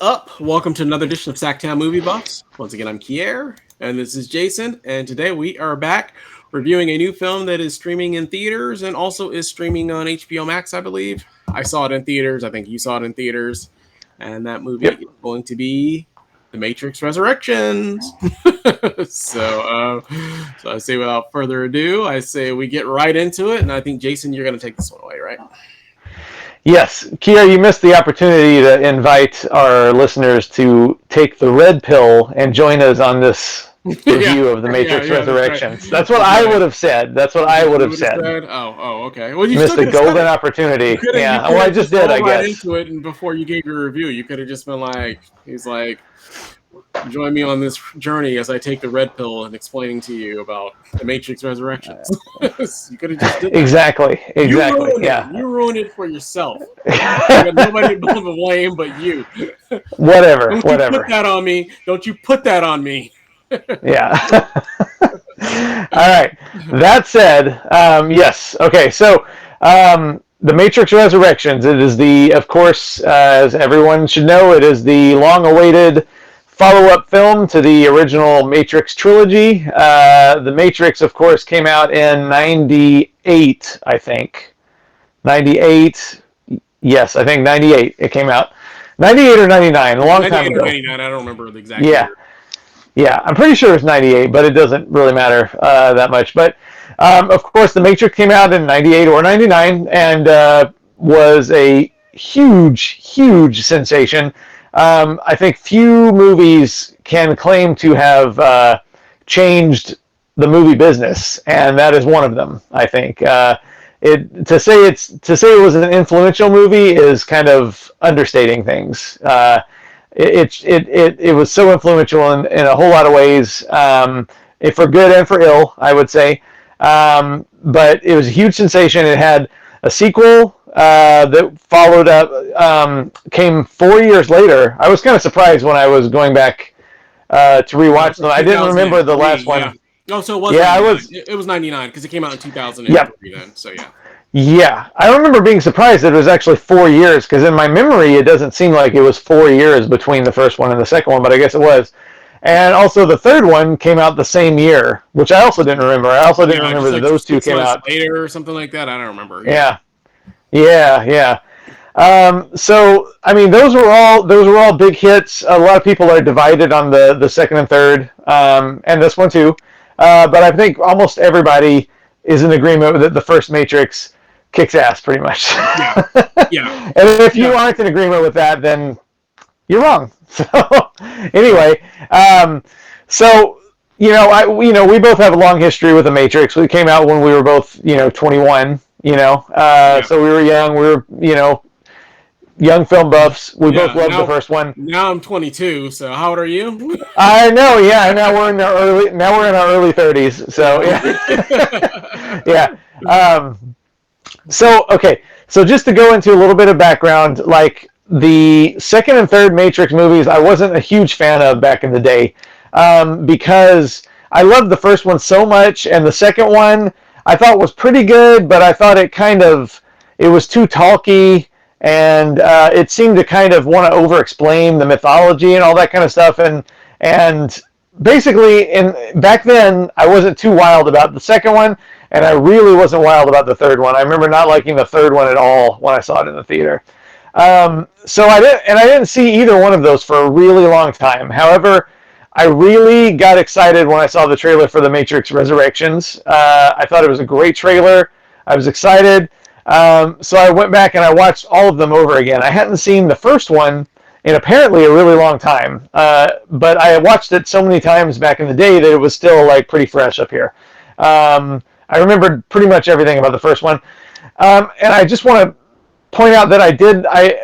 up? Welcome to another edition of SacTown Movie Buffs. Once again, I'm Kier, and this is Jason, and today we are back reviewing a new film that is streaming in theaters and also is streaming on HBO Max, I believe. I saw it in theaters. I think you saw it in theaters. And that movie is going to be The Matrix Resurrections. So I say without further ado, I say we get right into it, and I think, Jason, you're going to take this one away, right? Yes. Kier, you missed the opportunity to invite our listeners to take the red pill and join us on this review of The Matrix Resurrections. That's what I would have said. That's what I would have said. Oh, okay. Well, you missed a golden opportunity. Yeah. Well, I just did, I guess. Into it, and before you gave your review, you could have just been like, he's like, join me on this journey as I take the red pill and explaining to you about The Matrix Resurrections. You could have just did that. Exactly. You ruined it for yourself. You got nobody to blame but you. Whatever. Don't you put that on me. Don't you put that on me. Yeah. All right. That said, yes. Okay. So, The Matrix Resurrections. It is of course, as everyone should know, it is the long-awaited follow-up film to the original Matrix trilogy. The Matrix, of course, came out in 98, I think. 98. Yes, I think 98 it came out. 98 or 99, a long time ago. 99, I don't remember the exact year. Yeah, I'm pretty sure it's 98, but it doesn't really matter that much. But, of course, The Matrix came out in 98 or 99 and was a huge sensation. I think few movies can claim to have changed the movie business, and that is one of them. I think to say it was an influential movie is kind of understating things. It was so influential in a whole lot of ways, for good and for ill, I would say. But it was a huge sensation. It had a sequel that followed up, came 4 years later. I was kind of surprised when I was going back to rewatch them. I didn't remember the last one. Oh, so it was. Yeah, it was 99 because it came out in 2003 then. So yeah. Yeah, I remember being surprised that it was actually 4 years, because in my memory it doesn't seem like it was 4 years between the first one and the second one, but I guess it was. And also the third one came out the same year, which I also didn't remember. I also didn't remember that those two came out later or something like that. I don't remember. Yeah. So I mean, those were all big hits. A lot of people are divided on the second and third, and this one too. But I think almost everybody is in agreement that the first Matrix kicks ass, pretty much. Yeah. And if you aren't in agreement with that, then you're wrong. So anyway, we both have a long history with the Matrix. We came out when we were both 21. So we were young. We were young film buffs. We both loved the first one. Now I'm 22. So how old are you? I know. Yeah. Now we're in our early 30s. So yeah. Yeah. So just to go into a little bit of background, like the second and third Matrix movies, I wasn't a huge fan of back in the day, because I loved the first one so much, and the second one I thought was pretty good, but I thought it was too talky, and it seemed to kind of want to over-explain the mythology and all that kind of stuff, and basically, back then, I wasn't too wild about the second one, and I really wasn't wild about the third one. I remember not liking the third one at all when I saw it in the theater. So I didn't see either one of those for a really long time. However, I really got excited when I saw the trailer for The Matrix Resurrections. I thought it was a great trailer. I was excited. So I went back and I watched all of them over again. I hadn't seen the first one in apparently a really long time. But I watched it so many times back in the day that it was still like pretty fresh up here. I remembered pretty much everything about the first one. And I just want to point out that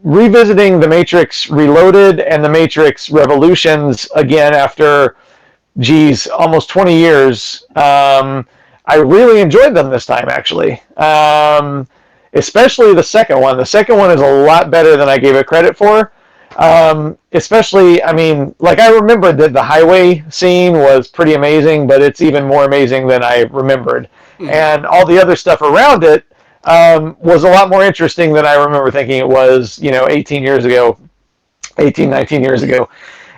revisiting The Matrix Reloaded and The Matrix Revolutions again after, almost 20 years, I really enjoyed them this time, actually. Especially the second one. The second one is a lot better than I gave it credit for. Especially, I mean, like, I remembered that the highway scene was pretty amazing, but it's even more amazing than I remembered. Mm-hmm. And all the other stuff around it was a lot more interesting than I remember thinking it was, 18 years ago. 18, 19 years ago.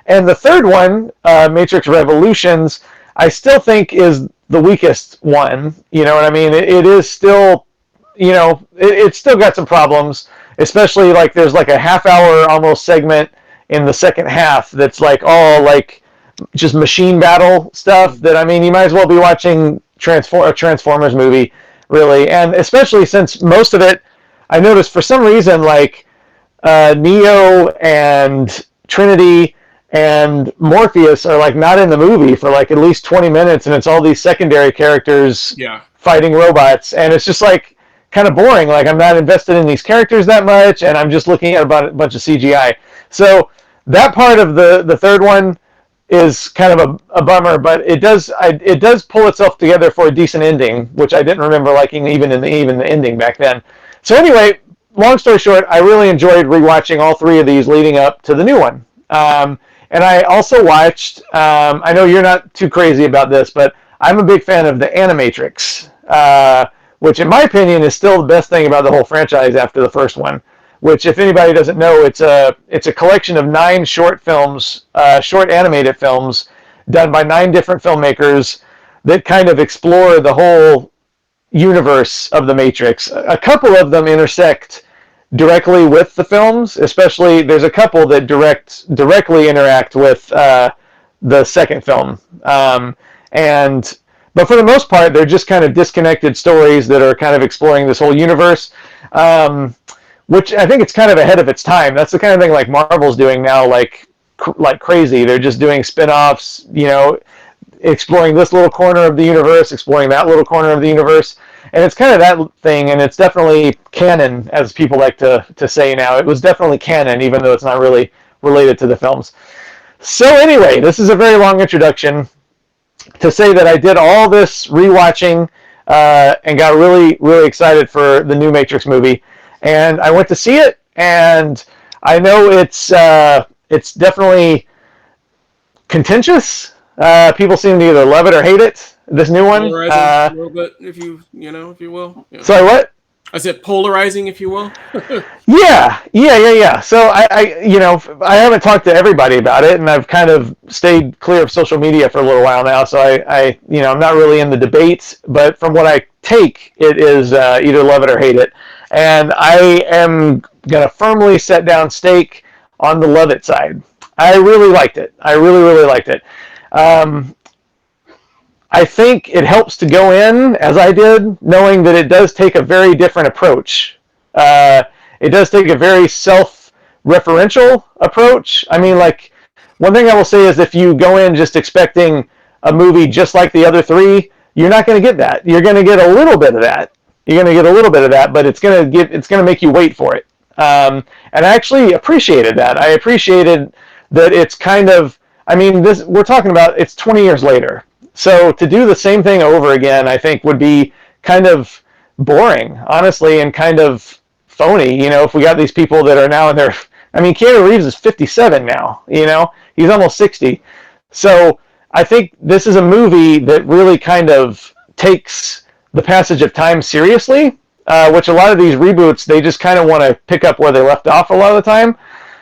And the third one, Matrix Revolutions, I still think is the weakest one. You know what I mean? It is still, it's still got some problems, especially like there's like a half hour almost segment in the second half that's like all like just machine battle stuff that, I mean, you might as well be watching a Transformers movie, really. And especially since most of it, I noticed for some reason, like Neo and Trinity and Morpheus are like not in the movie for like at least 20 minutes, and it's all these secondary characters fighting robots, and it's just like kind of boring. Like, I'm not invested in these characters that much, and I'm just looking at a bunch of CGI. So that part of the third one is kind of a bummer, but it does pull itself together for a decent ending, which I didn't remember liking even in the ending back then. So anyway, long story short, I really enjoyed rewatching all three of these leading up to the new one. And I also watched, I know you're not too crazy about this, but I'm a big fan of the Animatrix, which in my opinion is still the best thing about the whole franchise after the first one. Which, if anybody doesn't know, it's a collection of 9 short films, short animated films, done by 9 different filmmakers that kind of explore the whole universe of the Matrix. A couple of them intersect directly with the films, especially there's a couple that directly interact with the second film. But for the most part, they're just kind of disconnected stories that are kind of exploring this whole universe. Which I think it's kind of ahead of its time. That's the kind of thing like Marvel's doing now, like crazy. They're just doing spin-offs, exploring this little corner of the universe, exploring that little corner of the universe. And it's kind of that thing, and it's definitely canon, as people like to say now. It was definitely canon, even though it's not really related to the films. So anyway, this is a very long introduction to say that I did all this rewatching and got really, really excited for the new Matrix movie. And I went to see it, and I know it's definitely contentious. People seem to either love it or hate it. This new one, polarizing a little bit, if you will. Yeah. Sorry, what? I said polarizing, if you will. Yeah. So I haven't talked to everybody about it, and I've kind of stayed clear of social media for a little while now. So I'm not really in the debates, but from what I take, it is either love it or hate it. And I am going to firmly set down stake on the love it side. I really liked it. I really, really liked it. I think it helps to go in, as I did, knowing that it does take a very different approach. It does take a very self-referential approach. I mean, like, one thing I will say is if you go in just expecting a movie just like the other three, you're not going to get that. You're going to get a little bit of that. But it's going to make you wait for it. And I actually appreciated that. I appreciated that it's kind of, I mean, we're talking about, it's 20 years later. So to do the same thing over again, I think would be kind of boring, honestly, and kind of phony. If we got these people that are now in their, I mean, Keanu Reeves is 57 now, he's almost 60. So I think this is a movie that really kind of takes the passage of time seriously, which a lot of these reboots, they just kind of want to pick up where they left off a lot of the time.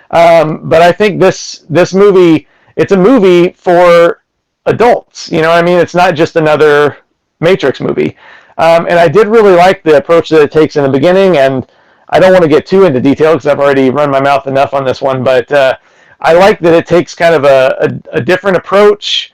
But I think this movie, it's a movie for adults. You know what I mean? It's not just another Matrix movie. And I did really like the approach that it takes in the beginning, and I don't want to get too into detail because I've already run my mouth enough on this one, but I like that it takes kind of a different approach.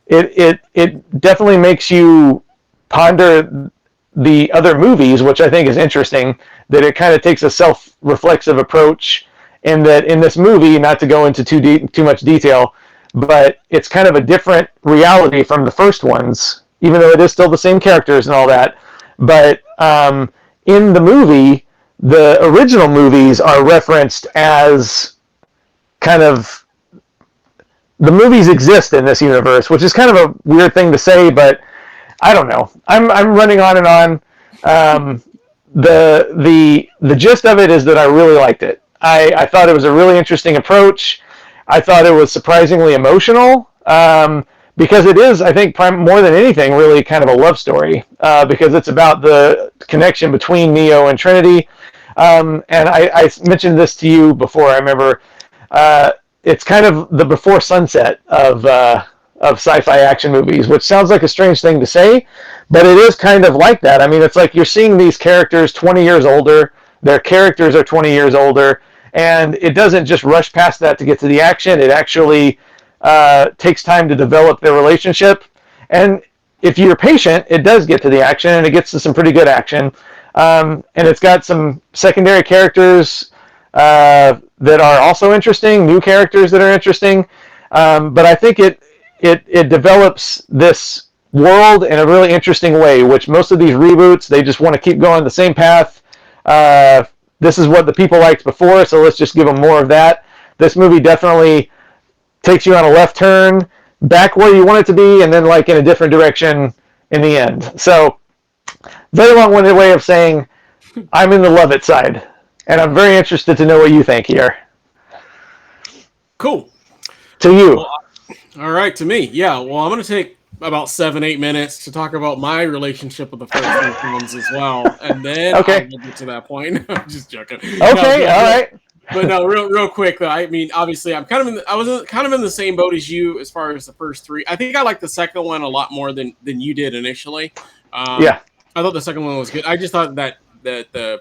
It definitely makes you ponder the other movies, which I think is interesting, that it kind of takes a self-reflexive approach in that in this movie, not to go into too much detail, but it's kind of a different reality from the first ones, even though it is still the same characters and all that. But in the movie, the original movies are referenced as kind of, the movies exist in this universe, which is kind of a weird thing to say, but I don't know. I'm running on and on. The gist of it is that I really liked it. I thought it was a really interesting approach. I thought it was surprisingly emotional, because it is, I think, more than anything, really kind of a love story, because it's about the connection between Neo and Trinity. And I mentioned this to you before. I remember it's kind of the before sunset of sci-fi action movies, which sounds like a strange thing to say, but it is kind of like that. I mean, it's like you're seeing these characters 20 years older. Their characters are 20 years older, and it doesn't just rush past that to get to the action. It actually takes time to develop their relationship. And if you're patient, it does get to the action, and it gets to some pretty good action. And it's got some secondary characters that are also interesting, new characters that are interesting. But I think it develops this world in a really interesting way, which most of these reboots, they just want to keep going the same path. This is what the people liked before, so let's just give them more of that. This movie definitely takes you on a left turn back where you want it to be, and then like in a different direction in the end. So very long-winded way of saying I'm in the love it side, and I'm very interested to know what you think here. Cool. To you. Well, all right, to me. Yeah, well, I'm going to take about 7-8 minutes to talk about my relationship with the first three films as well, and then okay. I'll get to that point. I'm just joking. Okay, no, all right. But no, real quick though. I mean, obviously, I was kind of in the same boat as you as far as the first three. I think I liked the second one a lot more than you did initially. Yeah, I thought the second one was good. I just thought that the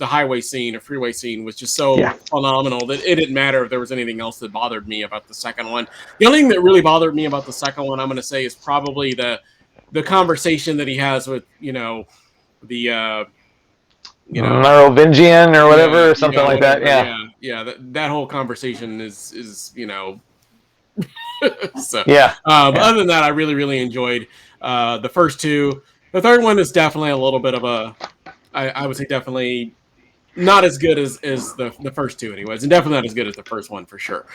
highway scene or freeway scene was just so phenomenal that it didn't matter if there was anything else that bothered me about the second one. The only thing that really bothered me about the second one, I'm going to say, is probably the conversation that he has with the Merovingian or whatever, or something like that. Yeah. That whole conversation is so yeah. But other than that, I really enjoyed the first two. The third one is definitely a little bit of a, I would say, definitely not as good as the first two, anyways, and definitely not as good as the first one for sure.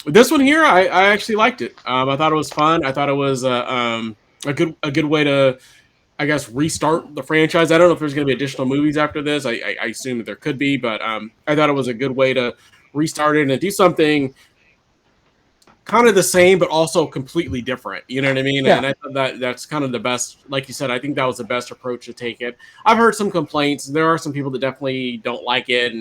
This one here, I actually liked it. I thought it was fun. I thought it was a good way to, I guess, restart the franchise. I don't know if there's going to be additional movies after this. I assume that there could be, but I thought it was a good way to restart it and do something kind of the same, but also completely different. You know what I mean? Yeah. And I thought that's kind of the best. Like you said, I think that was the best approach to take it. I've heard some complaints. There are some people that definitely don't like it,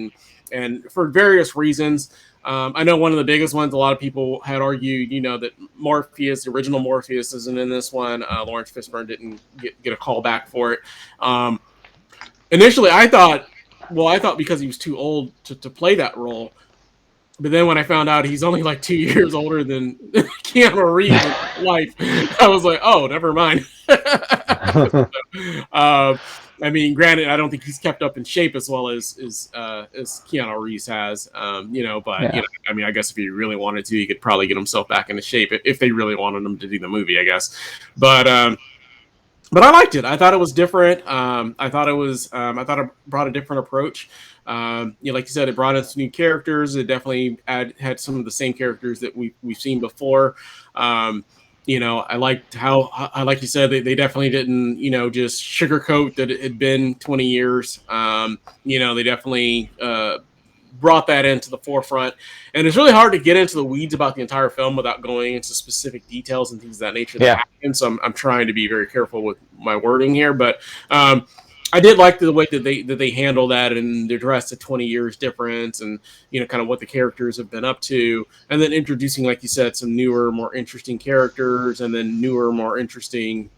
and for various reasons. I know one of the biggest ones. A lot of people had argued, that Morpheus, the original Morpheus, isn't in this one. Lawrence Fishburne didn't get a call back for it. Initially, I thought because he was too old to play that role. But then when I found out he's only like 2 years older than Keanu Reeves in life, I was like, oh, never mind. I mean, granted, I don't think he's kept up in shape as well as Keanu Reeves has, but I mean, I guess if he really wanted to, he could probably get himself back into shape if they really wanted him to do the movie, I guess. But I liked it. I thought it was different. I thought it brought a different approach. Like you said, it brought in some new characters. It definitely had some of the same characters that we've seen before. I liked how, like you said, they definitely didn't, just sugarcoat that it had been 20 years. They definitely brought that into the forefront. And it's really hard to get into the weeds about the entire film without going into specific details and things of that nature that happen. So I'm trying to be very careful with my wording here. But I did like the way that they handle that and address the 20 years difference and, kind of what the characters have been up to. And then introducing, like you said, some newer, more interesting characters and then newer, more interesting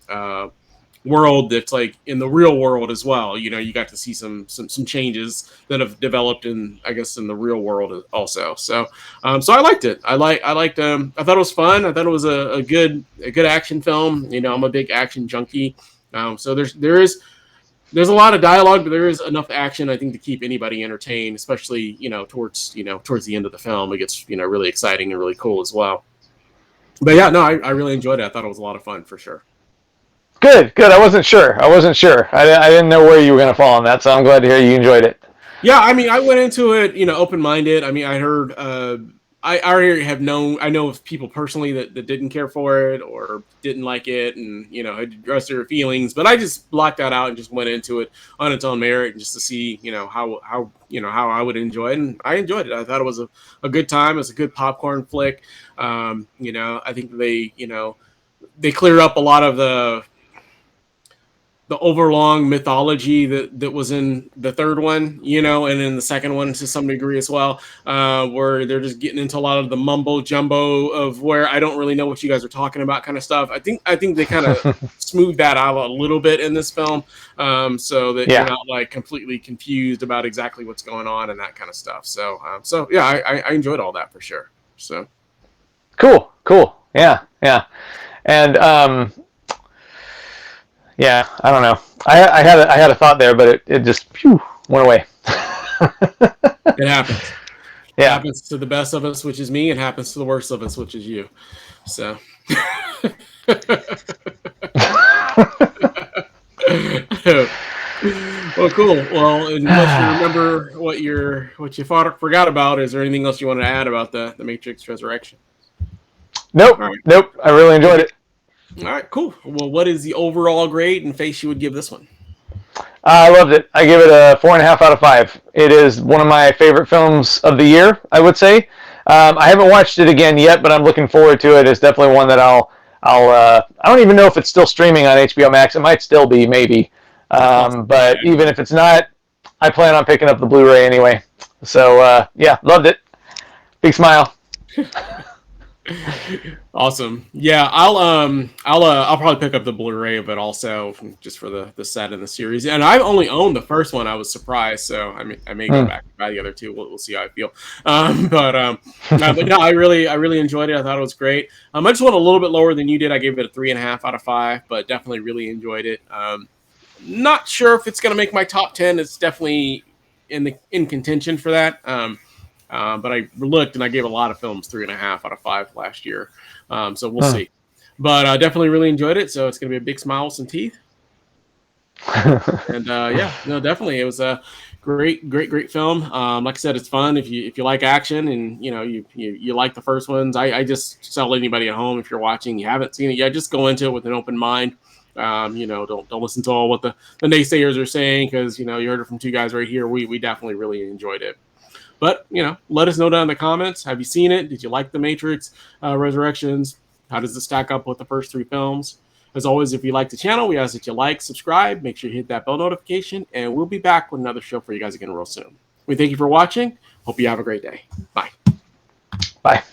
world that's like in the real world as well. You got to see some changes that have developed in the real world also. So I liked it. I thought it was fun. I thought it was a good action film. I'm a big action junkie. So there's a lot of dialogue, but there is enough action, I think, to keep anybody entertained, especially, towards the end of the film. It gets, really exciting and really cool as well. But yeah, no, I really enjoyed it. I thought it was a lot of fun for sure. Good. I wasn't sure. I didn't know where you were going to fall on that, so I'm glad to hear you enjoyed it. Yeah, I mean, I went into it, open-minded. I mean, I heard, I already I know of people personally that didn't care for it or didn't like it and, had addressed their feelings, but I just blocked that out and just went into it on its own merit just to see, how I would enjoy it. And I enjoyed it. I thought it was a good time. It was a good popcorn flick. I think they cleared up a lot of the the overlong mythology that was in the third one, and in the second one to some degree as well, where they're just getting into a lot of the mumbo jumbo of where I don't really know what you guys are talking about kind of stuff. I think they kind of smooth that out a little bit in this film, so that you're not like completely confused about exactly what's going on and that kind of stuff. So yeah, I enjoyed all that for sure. So cool. Yeah. And yeah, I don't know. I had a thought there, but it just went away. It happens. Yeah. It happens to the best of us, which is me. It happens to the worst of us, which is you. So. Well, cool. Well, unless you remember what you forgot about, is there anything else you wanted to add about the Matrix Resurrection? Nope. Right. Nope. I really enjoyed it. All right, cool. Well, what is the overall grade and face you would give this one? I loved it. I give it a 4.5 out of 5. It is one of my favorite films of the year, I would say. I haven't watched it again yet, but I'm looking forward to it. It's definitely one that I don't even know if it's still streaming on HBO Max. It might still be, maybe. But even if it's not, I plan on picking up the Blu-ray anyway. So yeah, loved it. Big smile. Awesome. Yeah, I'll probably pick up the Blu-ray of it also, just for the set and the series. And I only owned the first one. I was surprised, so I may go back and buy the other two. We'll see how I feel. But no, I really enjoyed it. I thought it was great. I just went a little bit lower than you did. I gave it a 3.5 out of 5, but definitely really enjoyed it. Not sure if it's going to make my top 10. It's definitely in contention for that. But I looked and I gave a lot of films 3.5 out of 5 last year. So we'll see. But definitely really enjoyed it. So it's going to be a big smile with some teeth. And yeah, no, definitely. It was a great film. Like I said, it's fun if you like action and you like the first ones. I just tell anybody at home, if you're watching, you haven't seen it yet, just go into it with an open mind. Don't listen to all what the naysayers are saying, because you heard it from two guys right here. We definitely really enjoyed it. But, let us know down in the comments. Have you seen it? Did you like The Matrix Resurrections? How does it stack up with the first 3 films? As always, if you like the channel, we ask that you like, subscribe, make sure you hit that bell notification, and we'll be back with another show for you guys again real soon. We thank you for watching. Hope you have a great day. Bye. Bye.